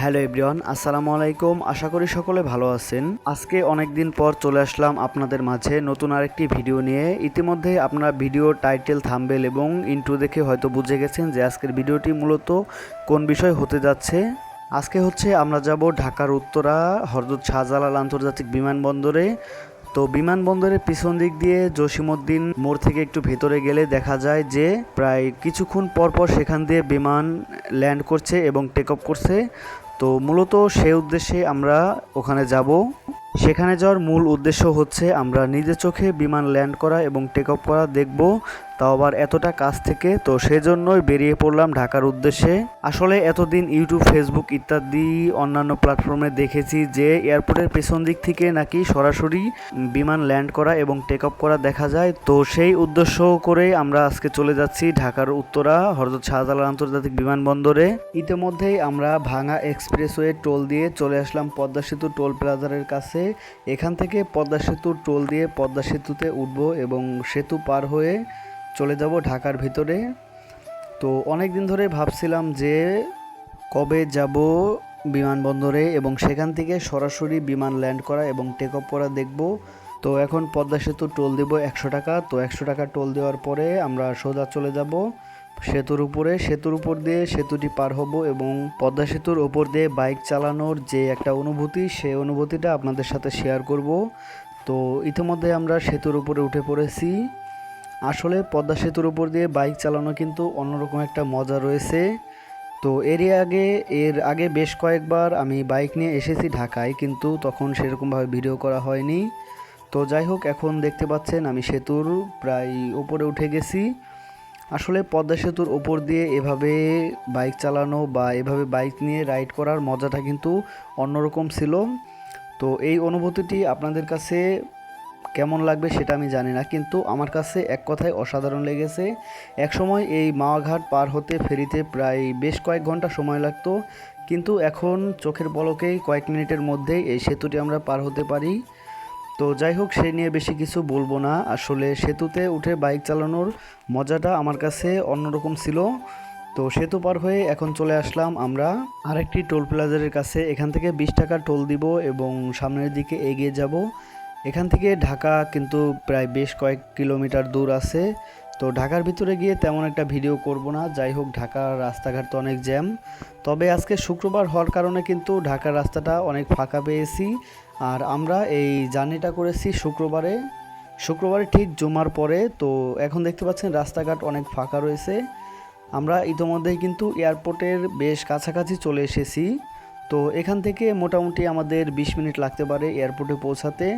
Hello everyone, আসসালামু আলাইকুম। আশা করি সকলে ভালো আছেন। আজকে অনেক দিন পর চলে আসলাম আপনাদের মাঝে নতুন আরেকটি ভিডিও নিয়ে। ইতিমধ্যে আপনারা ভিডিও টাইটেল, থাম্বনেল এবং ইন্ট্রো দেখে হয়তো বুঝে গেছেন যে আজকের ভিডিওটি মূলত কোন বিষয় হতে যাচ্ছে। আজকে হচ্ছে আমরা যাব ঢাকার উত্তরা হযরত শাহজালাল আন্তর্জাতিক বিমানবন্দরে। তো বিমানবন্দরের পিছন দিক দিয়ে জসিমউদ্দিন মোড় থেকে একটু ভেতরে গেলে দেখা যায় যে প্রায় কিছুক্ষণ পরপর সেখান দিয়ে বিমান ল্যান্ড করছে এবং টেক অফ করছে। তো মূলত সেই উদ্দেশ্যে আমরা ওখানে যাব। সেখানে যাওয়ার মূল উদ্দেশ্য হচ্ছে আমরা নিজের চোখে বিমান ল্যান্ড করা এবং টেক অফ করা দেখব, তাও আবার এতটা কাছ থেকে। তো সেজন্যই বেরিয়ে পড়লাম ঢাকার উদ্দেশ্যে। আসলে এতদিন ইউটিউব, ফেসবুক ইত্যাদি অন্যান্য প্ল্যাটফর্মে দেখেছি যে এয়ারপোর্টের পেছন দিক থেকে নাকি সরাসরি বিমান ল্যান্ড করা এবং টেক অফ করা দেখা যায়। তো সেই উদ্দেশ্য করে আমরা আজকে চলে যাচ্ছি ঢাকার উত্তরা হযরত শাহজালাল আন্তর্জাতিক বিমানবন্দরে। ইতিমধ্যেই আমরা ভাঙা এক্সপ্রেসওয়ে টোল দিয়ে চলে আসলাম পদ্মা সেতু টোল প্লাজারের কাছে। এখান থেকে পদ্মা সেতুর টোল দিয়ে পদ্মা সেতুতে উঠবো এবং সেতু পার হয়ে চলে যাব ঢাকার ভিতরে। তো অনেক দিন ধরে ভাবছিলাম যে কবে যাব বিমানবন্দরে এবং সেখান থেকে সরাসরি বিমান ল্যান্ড করা এবং টেক অফ করা দেখব। তো এখন পদ্মা সেতু টোল দেব 100 টাকা। তো 100 টাকা টোল দেওয়ার পরে আমরা সোজা চলে যাব সেতুর উপরে। সেতুর উপর দিয়ে সেতুটি পার হব এবং পদ্মা সেতুর উপর দিয়ে বাইক চালানোর যে একটা অনুভূতি, সেই অনুভূতিটা আপনাদের সাথে শেয়ার করব। তো ইতিমধ্যে আমরা সেতুর উপরে উঠে পড়েছি। আসলে পদ্মা সেতুর উপর দিয়ে বাইক চালানো কিন্তু অন্যরকম একটা মজা রয়েছে। তো এর আগে বেশ কয়েকবার আমি বাইক নিয়ে এসেছি ঢাকায়, কিন্তু তখন সেরকমভাবে ভিডিও করা হয়নি। তো যাই হোক, এখন দেখতে পাচ্ছেন আমি সেতুর প্রায় উপরে উঠে গেছি। আসলে পদ্মা সেতুর ওপর দিয়ে এভাবে বাইক চালানো বা এভাবে বাইক নিয়ে রাইড করার মজাটা কিন্তু অন্যরকম ছিল। তো এই অনুভূতিটি আপনাদের কাছে কেমন লাগবে সেটা আমি জানি না, কিন্তু আমার কাছে এক কথায় অসাধারণ লেগেছে। একসময় এই মাওয়া পার হতে ফেরিতে প্রায় বেশ কয়েক ঘন্টা সময় লাগতো, কিন্তু এখন চোখের পলকেই কয়েক মিনিটের মধ্যেই এই সেতুটি আমরা পার হতে পারি। তো যাই হোক, সে নিয়ে বেশি কিছু বলবো না। আসলে সেতুতে উঠে বাইক চালানোর মজাটা আমার কাছে অন্যরকম ছিল। তো সেতু পার হয়ে এখন চলে আসলাম আমরা আরেকটি টোল প্লাজারের কাছে। এখান থেকে 20 টাকা টোল দিব এবং সামনের দিকে এগিয়ে যাব। এখান থেকে ঢাকা কিন্তু প্রায় বেশ কয়েক কিলোমিটার দূর আছে। তো ঢাকার ভিতরে গিয়ে তেমন একটা ভিডিও করব না। যাই হোক, ঢাকার রাস্তাঘাট তো অনেক জ্যাম। তবে আজকে শুক্রবার হওয়ার কারণে কিন্তু ঢাকার রাস্তাটা অনেক ফাঁকা পেয়েছি। আর আমরা এই জার্নিটা করেছি শুক্রবারে ঠিক জুমার পরে। তো এখন দেখতে পাচ্ছেন রাস্তাঘাট অনেক ফাঁকা রয়েছে। আমরা ইতোমধ্যেই কিন্তু এয়ারপোর্টের বেশ কাছাকাছি চলে এসেছি। তো এখান থেকে মোটামুটি আমাদের 20 মিনিট লাগতে পারে এয়ারপোর্টে পৌঁছাতে।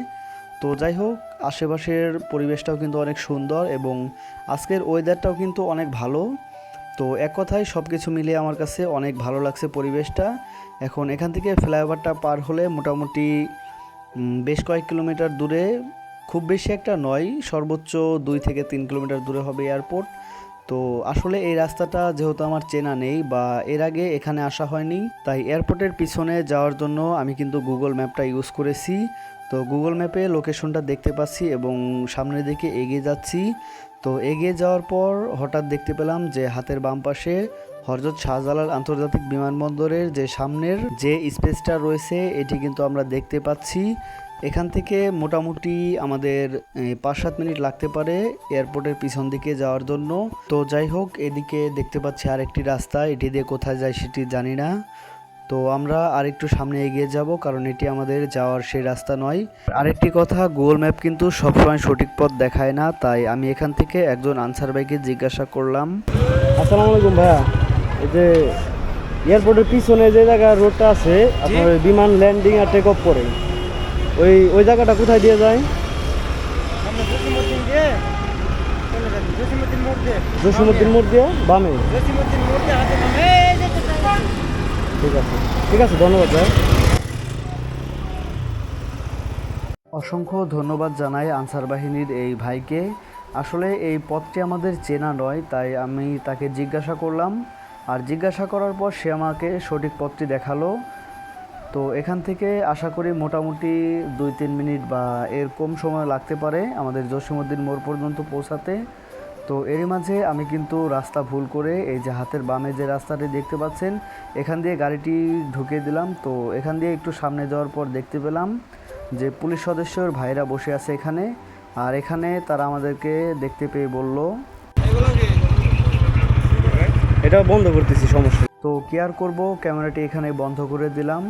তো যাই হোক, আশেপাশের পরিবেশটাও কিন্তু অনেক সুন্দর এবং আজকের ওয়েদারটাও কিন্তু অনেক ভালো। তো এক কথায় সব কিছু মিলিয়ে আমার কাছে অনেক ভালো লাগছে পরিবেশটা। এখন এখান থেকে ফ্লাইওভারটা পার হলে মোটামুটি বেশ কয়েক কিলোমিটার দূরে, খুব বেশি একটা নয়, সর্বোচ্চ 2 থেকে 3 কিলোমিটার দূরে হবে এয়ারপোর্ট। তো আসলে এই রাস্তাটা যেহেতু আমার চেনা নেই বা এর আগে এখানে আসা হয়নি, তাই এয়ারপোর্টের পিছনে যাওয়ার জন্য আমি কিন্তু গুগল ম্যাপটা ইউজ করেছি। তো গুগল ম্যাপে লোকেশনটা দেখতে পাচ্ছি এবং সামনের দিকে এগিয়ে যাচ্ছি। তো এগিয়ে যাওয়ার পর হঠাৎ দেখতে পেলাম যে হাতের বাম পাশে হযরত শাহজালাল আন্তর্জাতিক বিমানবন্দরের যে সামনের যে স্পেসটা রয়েছে, এটি কিন্তু আমরা দেখতে পাচ্ছি। এখান থেকে মোটামুটি আমাদের 5-7 মিনিট লাগতে পারে এয়ারপোর্টের পিছন দিকে যাওয়ার জন্য। তো যাই হোক, এদিকে দেখতে পাচ্ছি আরেকটি রাস্তা, এটি দিয়ে কোথায় যায় সেটি জানি না। তো আমরা আরেকটু সামনে এগিয়ে যাব, কারণ এটি আমাদের যাওয়ার সেই রাস্তা নয়। আরেকটি কথা, গুগল ম্যাপ কিন্তু সবসময় সঠিক পথ দেখায় না, তাই আমি এখান থেকে একজন আনসার ভাইকে জিজ্ঞাসা করলাম। আসসালামু আলাইকুম ভাইয়া, এই যে এয়ারপোর্টের পিছনে যে জায়গা রোডটা আছে আপনার বিমান ল্যান্ডিং আর টেক অফ করে, ওই জায়গাটা কোথায় দিয়ে যায়? জসিমউদ্দিন মোড় দিয়ে বামে। ঠিক আছে, ধন্যবাদ ভাই। অসংখ্য ধন্যবাদ জানাই আনসার বাহিনীর এই ভাইকে। আসলে এই পথটি আমাদের চেনা নয়, তাই আমি তাকে জিজ্ঞাসা করলাম। আর জিজ্ঞাসা করার পর সে আমাকে সঠিক পথটি দেখালো। তো এখান থেকে আশা করি মোটামুটি 2-3 মিনিট বা এর কম সময় লাগতে পারে আমাদের জসিমউদ্দিন মোড় পর্যন্ত পৌঁছাতে। তো এরই মাঝে আমি কিন্তু রাস্তা ভুল করে এই যে হাতের বামে যে রাস্তাটি দেখতে পাচ্ছেন এখান দিয়ে গাড়িটি ঢুকিয়ে দিলাম। তো এখান দিয়ে একটু সামনে যাওয়ার পর দেখতে পেলাম যে পুলিশ সদস্যর ভাইরা বসে আছে এখানে, আর এখানে তারা আমাদেরকে দেখতে পেয়ে বলল এটা বন্ধ করতেছি, সমস্যা। তো কি আর করবো, ক্যামেরাটি এখানে বন্ধ করে দিলাম।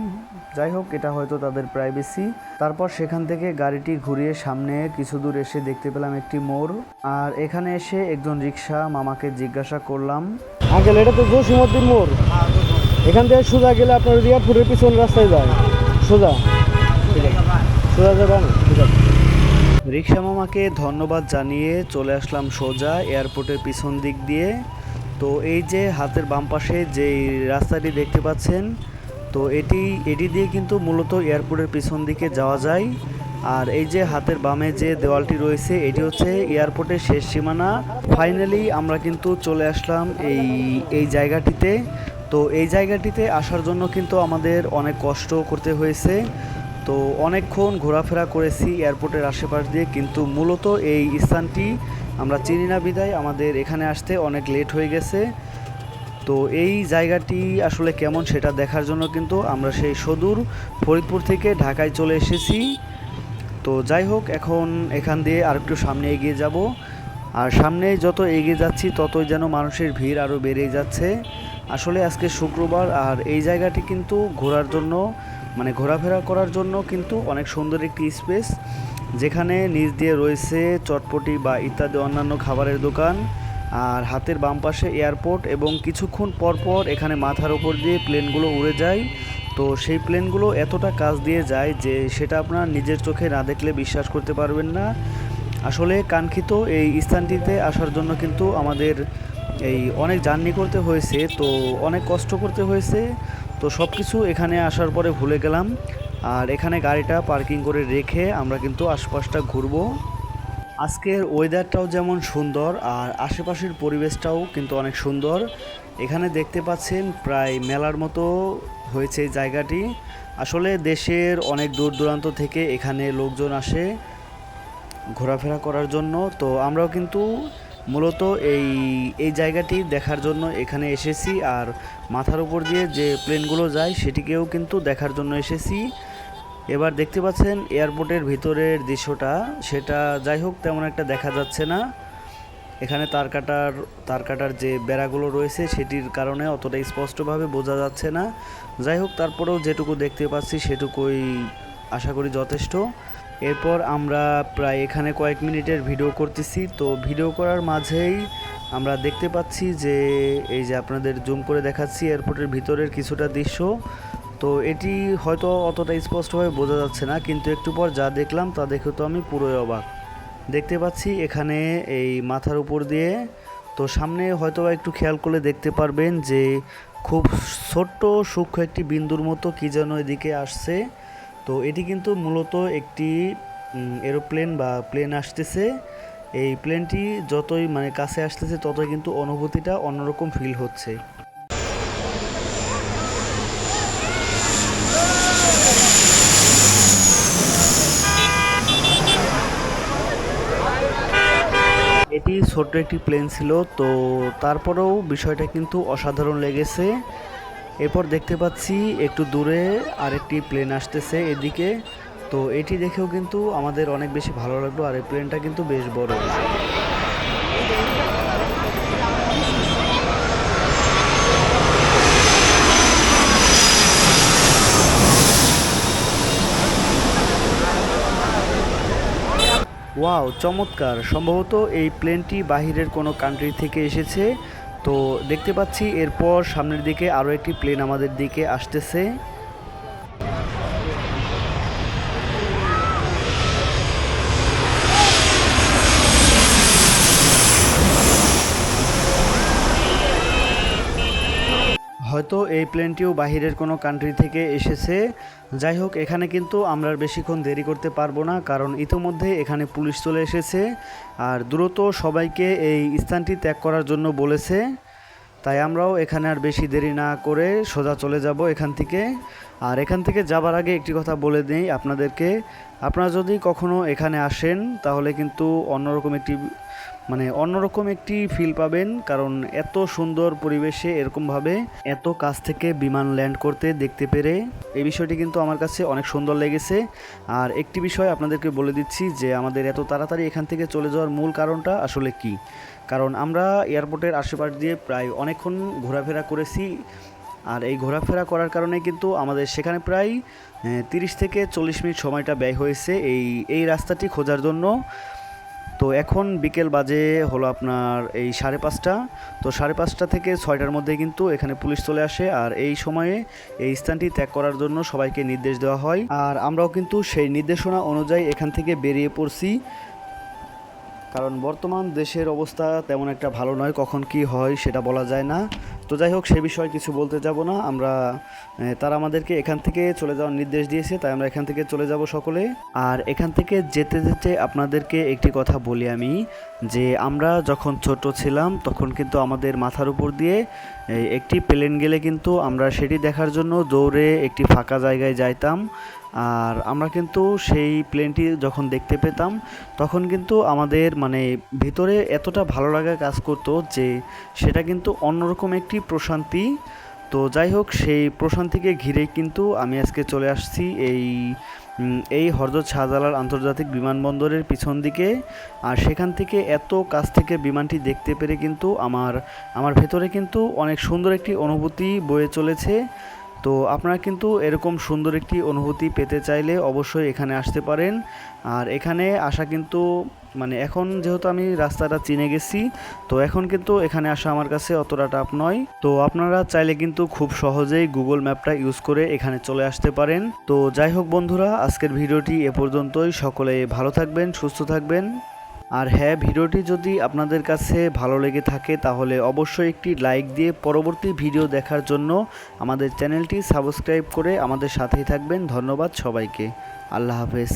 যাই হোক, এটা হয়তো তাদের প্রাইভেসি। তারপর সেখান থেকে গাড়িটি ঘুরিয়ে সামনে কিছু দূর এসে দেখতে পেলাম একটি মোড়, আর এখানে এসে একজন রিক্সা মামাকে জিজ্ঞাসা করলাম, আঙ্কেল এটা তো জসিমউদ্দিন মোড়, এখান থেকে সোজা গেলে আপনার এয়ারপোর্টের পিছন রাস্তায় যায়, সোজা সোজা যাবেন। ঠিক আছে, রিক্সা মামাকে ধন্যবাদ জানিয়ে চলে আসলাম সোজা এয়ারপোর্টের পিছন দিক দিয়ে। তো এই যে হাতের বাম পাশে যে রাস্তাটি দেখতে পাচ্ছেন, তো এটি দিয়ে কিন্তু মূলত এয়ারপোর্টের পিছন দিকে যাওয়া যায়। আর এই যে হাতের বামে যে দেওয়ালটি রয়েছে এটি হচ্ছে এয়ারপোর্টের শেষ সীমানা। ফাইনালি আমরা কিন্তু চলে আসলাম এই জায়গাটিতে। তো এই জায়গাটিতে আসার জন্য কিন্তু আমাদের অনেক কষ্ট করতে হয়েছে। তো অনেকক্ষণ ঘোরাফেরা করেছি এয়ারপোর্টের আশেপাশ দিয়ে, কিন্তু মূলত এই স্থানটি আমরা চিনি না বিধায় আমাদের এখানে আসতে অনেক লেট হয়ে গেছে। তো এই জায়গাটি আসলে কেমন সেটা দেখার জন্য কিন্তু আমরা সেই সুদূর ফরিদপুর থেকে ঢাকায় চলে এসেছি। তো যাই হোক, এখন এখান দিয়ে আরেকটু সামনে এগিয়ে যাব, আর সামনে যত এগিয়ে যাচ্ছি ততই যেন মানুষের ভিড় আরও বেড়েই যাচ্ছে। আসলে আজকে শুক্রবার, আর এই জায়গাটি কিন্তু ঘোরার জন্য মানে ঘোরাফেরা করার জন্য কিন্তু অনেক সুন্দর একটি স্পেস, যেখানে নিচ দিয়ে রয়েছে চটপটি বা ইত্যাদি অন্যান্য খাবারের দোকান, আর হাতের বাম পাশে এয়ারপোর্ট, এবং কিছুক্ষণ পর পর এখানে মাথার উপর দিয়ে প্লেনগুলো উড়ে যায়। তো সেই প্লেনগুলো এতটা কাছ দিয়ে যায় যে সেটা আপনার নিজের চোখে না দেখলে বিশ্বাস করতে পারবেন না। আসলে কাঙ্ক্ষিত এই স্থানটিতে আসার জন্য কিন্তু আমাদের এই অনেক জার্নি করতে হয়েছে, তো অনেক কষ্ট করতে হয়েছে। তো সব কিছু এখানে আসার পরে ভুলে গেলাম, আর এখানে গাড়িটা পার্কিং করে রেখে আমরা কিন্তু আশপাশটা ঘুরবো। আজকের ওয়েদারটাও যেমন সুন্দর, আর আশেপাশের পরিবেশটাও কিন্তু অনেক সুন্দর। এখানে দেখতে পাচ্ছেন প্রায় মেলার মতো হয়েছে এই জায়গাটি। আসলে দেশের অনেক দূর দূরান্ত থেকে এখানে লোকজন আসে ঘোরাফেরা করার জন্য। তো আমরাও কিন্তু মূলত এই জায়গাটি দেখার জন্য এখানে এসেছি, আর মাথার উপর দিয়ে যে প্লেনগুলো যায় সেটিকেও কিন্তু দেখার জন্য এসেছি। এবার দেখতে পাচ্ছেন এয়ারপোর্টের ভিতরের দৃশ্যটা, সেটা যাই হোক তেমন একটা দেখা যাচ্ছে না। এখানে তার কাটার যে বেড়াগুলো রয়েছে সেটির কারণে অতটা স্পষ্টভাবে বোঝা যাচ্ছে না। যাই হোক, তারপরেও যেটুকু দেখতে পাচ্ছি সেটুকুই আশা করি যথেষ্ট। এরপর আমরা প্রায় এখানে কয়েক মিনিটের ভিডিও করতেছি। তো ভিডিও করার মাঝেই আমরা দেখতে পাচ্ছি যে এই যে আপনাদের জুম করে দেখাচ্ছি এয়ারপোর্টের ভিতরের কিছুটা দৃশ্য। তো এটি হয়তো অতটা স্পষ্টভাবে বোঝা যাচ্ছে না, কিন্তু একটু পর যা দেখলাম তা দেখে তো আমি পুরোই অবাক। দেখতে পাচ্ছি এখানে এই মাথার উপর দিয়ে, তো সামনে হয়তো একটু খেয়াল করলে দেখতে পারবেন যে খুব ছোট্ট সূক্ষ্ম একটি বিন্দুর মতো কী যেন এদিকে আসছে। তো এটি কিন্তু মূলত একটি এরোপ্লেন বা প্লেন আসতেছে। এই প্লেনটি যতই মানে কাছে আসতেছে ততই কিন্তু অনুভূতিটা অন্যরকম ফিল হচ্ছে। এটি ছোট্ট একটি প্লেন ছিল, তো তারপরেও বিষয়টা কিন্তু অসাধারণ লেগেছে। এরপর দেখতে পাচ্ছি একটু দূরে আরেকটি প্লেন আসতেছে এদিকে। তো এটি দেখেও কিন্তু আমাদের অনেক বেশি ভালো লাগলো, আর এই প্লেনটা কিন্তু বেশ বড়। ওয়াও, চমৎকার! সম্ভবত এই প্লেনটি বাহিরের কোনো কান্ট্রি থেকে এসেছে। তো দেখতে পাচ্ছি এরপর সামনের দিকে আরও একটি প্লেন আমাদের দিকে আসতেছে। হয়তো এই প্লেনটিও বাহিরের কোনো কান্ট্রি থেকে এসেছে। যাই হোক, এখানে কিন্তু আমরা আর বেশিক্ষণ দেরি করতে পারবো না, কারণ ইতোমধ্যে এখানে পুলিশ চলে এসেছে আর দ্রুত সবাইকে এই স্থানটি ত্যাগ করার জন্য বলেছে। তাই আমরাও এখানে আর বেশি দেরি না করে সোজা চলে যাব এখান থেকে। আর এখান থেকে যাবার আগে একটি কথা বলে দিই আপনাদেরকে, আপনারা যদি কখনো এখানে আসেন তাহলে কিন্তু অন্যরকম একটি ফিল পাবেন, কারণ এত সুন্দর পরিবেশে এরকমভাবে এত কাছ থেকে বিমান ল্যান্ড করতে দেখতে পেরে এই বিষয়টি কিন্তু আমার কাছে অনেক সুন্দর লেগেছে। আর একটি বিষয় আপনাদেরকে বলে দিচ্ছি যে আমাদের এত তাড়াতাড়ি এখান থেকে চলে যাওয়ার মূল কারণটা আসলে কি। কারণ আমরা এয়ারপোর্টের আশেপাশ দিয়ে প্রায় অনেকক্ষণ ঘোরাফেরা করেছি, আর এই ঘোরাফেরা করার কারণে কিন্তু আমাদের সেখানে প্রায় 30 থেকে 40 মিনিট সময়টা ব্যয় হয়েছে এই রাস্তাটি খোঁজার জন্য। তো এখন বিকেল বাজে হলো আপনার এই 5:30। তো 5:30 থেকে 6টার মধ্যে কিন্তু এখানে পুলিশ চলে আসে, আর এই সময়ে এই স্থানটি ত্যাগ করার জন্য সবাইকে নির্দেশ দেওয়া হয়। আর আমরাও কিন্তু সেই নির্দেশনা অনুযায়ী এখান থেকে বেরিয়ে পড়ছি, কারণ বর্তমান দেশের অবস্থা তেমন একটা ভালো নয়, কখন কি হয় সেটা বলা যায় না। তো যাই হোক, সে বিষয়ে কিছু বলতে যাব না। তারা আমাদেরকে এখান থেকে চলে যাওয়ার নির্দেশ দিয়েছে, তাই আমরা এখান থেকে চলে যাব সকলে। আর এখান থেকে যেতে যেতে আপনাদেরকে একটি কথা বলি আমি, যে আমরা যখন ছোট ছিলাম তখন কিন্তু আমাদের মাথার উপর দিয়ে একটি প্লেন গেলে কিন্তু আমরা সেটি দেখার জন্য দৌড়ে একটি ফাঁকা জায়গায় যাইতাম। আর আমরা কিন্তু সেই প্লেনটি যখন দেখতে পেতাম তখন কিন্তু আমাদের ভিতরে এতটা ভালো লাগা কাজ করতো যে সেটা কিন্তু অন্যরকম একটি প্রশান্তি। তো যাই হোক, সেই প্রশান্তিকে ঘিরে কিন্তু আমি আজকে চলে আসছি এই হযরত শাহজালাল আন্তর্জাতিক বিমানবন্দরের পিছন দিকে। আর সেখান থেকে এত কাছ থেকে বিমানটি দেখতে পেরে কিন্তু আমার ভেতরে কিন্তু অনেক সুন্দর একটি অনুভূতি বয়ে চলেছে। তো আপনারা কিন্তু এরকম সুন্দর একটি অনুভূতি পেতে চাইলে অবশ্যই এখানে আসতে পারেন। আর এখানে আসা কিন্তু এখন যেহেতু আমি রাস্তাটা চিনে গেছি, তো এখন কিন্তু এখানে আসা আমার কাছে অতটা টাফ নয়। তো আপনারা চাইলে কিন্তু খুব সহজেই গুগল ম্যাপটা ইউজ করে এখানে চলে আসতে পারেন। তো যাই হোক বন্ধুরা, আজকের ভিডিওটি এ পর্যন্তই। সকলে ভালো থাকবেন, সুস্থ থাকবেন। আর হ্যাঁ, ভিডিওটি যদি আপনাদের কাছে ভালো লেগে থাকে তাহলে অবশ্যই একটি লাইক দিয়ে পরবর্তী ভিডিও দেখার জন্য আমাদের চ্যানেলটি সাবস্ক্রাইব করে আমাদের সাথেই থাকবেন। ধন্যবাদ সবাইকে। আল্লাহ হাফেজ।